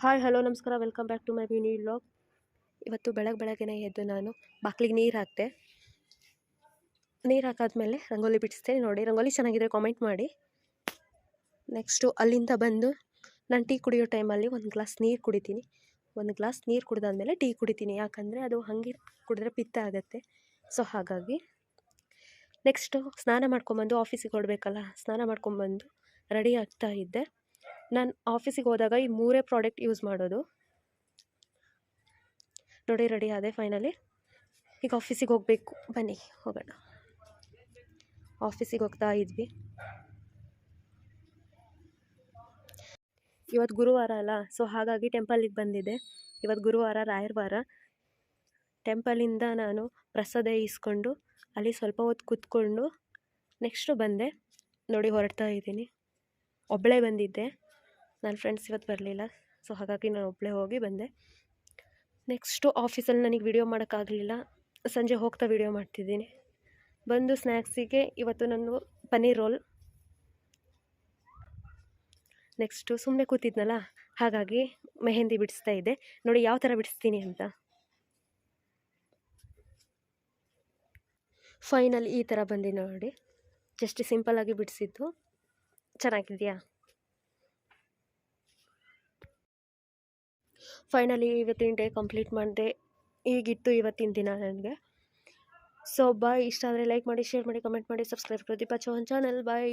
Hi hello ನಮಸ್ಕಾರ, welcome back to my mini vlog. ಇವತ್ತು ಬೆಳಗ್ಗೆನೇ ಎದ್ದು ನಾನು ಬಾಗಿಲಿಗೆ ನೀರು ಹಾಕಿದೆ. ನೀರು ಹಾಕಾದ್ಮೇಲೆ ರಂಗೋಲಿ ಬಿಡಿಸ್ದೆ. ನೋಡಿ, ರಂಗೋಲಿ ಚೆನ್ನಾಗಿದ್ರೆ ಕಾಮೆಂಟ್ ಮಾಡಿ. ನೆಕ್ಸ್ಟು ಅಲ್ಲಿಂದ ಬಂದು ನಾನು ಟೀ ಕುಡಿಯೋ ಟೈಮಲ್ಲಿ ಒಂದು ಗ್ಲಾಸ್ ನೀರು ಕುಡಿತೀನಿ. ಒಂದು ಗ್ಲಾಸ್ ನೀರು ಕುಡಿದಾದ್ಮೇಲೆ ಟೀ ಕುಡಿತೀನಿ, ಯಾಕಂದರೆ ಅದು ಹಾಗೆ ಕುಡಿದ್ರೆ ಪಿತ್ತ ಆಗುತ್ತೆ. ಸೊ ಹಾಗಾಗಿ ನೆಕ್ಸ್ಟು ಸ್ನಾನ ಮಾಡ್ಕೊಂಬಂದು ಆಫೀಸಿಗೆ ಹೊರಡಬೇಕಲ್ಲ, ಸ್ನಾನ ಮಾಡ್ಕೊಂಬಂದು ರೆಡಿ ಆಗ್ತಾ ಇದ್ದೆ. ನಾನು ಆಫೀಸಿಗೆ ಹೋದಾಗ ಈ 3 ಪ್ರಾಡಕ್ಟ್ ಯೂಸ್ ಮಾಡೋದು. ನೋಡಿ, ರೆಡಿ ಆದೆ ಫೈನಲಿ. ಈಗ ಆಫೀಸಿಗೆ ಹೋಗಬೇಕು, ಬನ್ನಿ ಹೋಗೋಣ. ಆಫೀಸಿಗೆ ಹೋಗ್ತಾ ಇದ್ವಿ. ಇವತ್ತು ಗುರುವಾರ ಅಲ್ಲ, ಸೊ ಹಾಗಾಗಿ ಟೆಂಪಲಿಗೆ ಬಂದಿದ್ದೆ. ಇವತ್ತು ಗುರುವಾರ, ರಾಯರ ವಾರ. ಟೆಂಪಲಿಂದ ನಾನು ಪ್ರಸಾದ ಇಸ್ಕೊಂಡು ಅಲ್ಲಿ ಸ್ವಲ್ಪ ಹೊತ್ತು ಕೂತ್ಕೊಂಡು ನೆಕ್ಸ್ಟು ಬಂದೆ. ನೋಡಿ, ಹೊರಡ್ತಾ ಇದ್ದೀನಿ. ಒಬ್ಬಳೇ ಬಂದಿದ್ದೆ, ನನ್ನ ಫ್ರೆಂಡ್ಸ್ ಇವತ್ತು ಬರಲಿಲ್ಲ, ಸೊ ಹಾಗಾಗಿ ನಾನು ಒಬ್ಬಳೇ ಹೋಗಿ ಬಂದೆ. ನೆಕ್ಸ್ಟು ಆಫೀಸಲ್ಲಿ ನನಗೆ ವಿಡಿಯೋ ಮಾಡೋಕ್ಕಾಗಲಿಲ್ಲ, ಸಂಜೆ ಹೋಗ್ತಾ ವಿಡಿಯೋ ಮಾಡ್ತಿದ್ದೀನಿ. ಬಂದು ಸ್ನ್ಯಾಕ್ಸಿಗೆ ಇವತ್ತು ನಾನು ಪನ್ನೀರ್ ರೋಲ್. ನೆಕ್ಸ್ಟು ಸುಮ್ಮನೆ ಕೂತಿದ್ನಲ್ಲ, ಹಾಗಾಗಿ ಮೆಹಂದಿ ಬಿಡಿಸ್ತಾ ಇದ್ದೆ. ನೋಡಿ ಯಾವ ಥರ ಬಿಡಿಸ್ತೀನಿ ಅಂತ. ಫೈನಲ್ ಈ ಥರ ಬಂದು ನೋಡಿ, ಜಸ್ಟ್ ಸಿಂಪಲ್ಲಾಗಿ ಬಿಡಿಸಿದ್ದು. ಚೆನ್ನಾಗಿದೆಯಾ? ಫೈನಲಿ ಇವತ್ತಿನ ಡೇ ಕಂಪ್ಲೀಟ್ ಮಾಡಿದೆ. ಹೀಗಿತ್ತು ಇವತ್ತಿನ ದಿನ ನನಗೆ. So bye. ಇಷ್ಟ ಆದರೆ ಲೈಕ್ ಮಾಡಿ, ಶೇರ್ ಮಾಡಿ, ಕಮೆಂಟ್ ಮಾಡಿ, ಸಬ್ಸ್ಕ್ರೈಬ್ ಪ್ರದೀಪಾ ಚೌಹಾನ್ ಚಾನಲ್. ಬಾಯ್.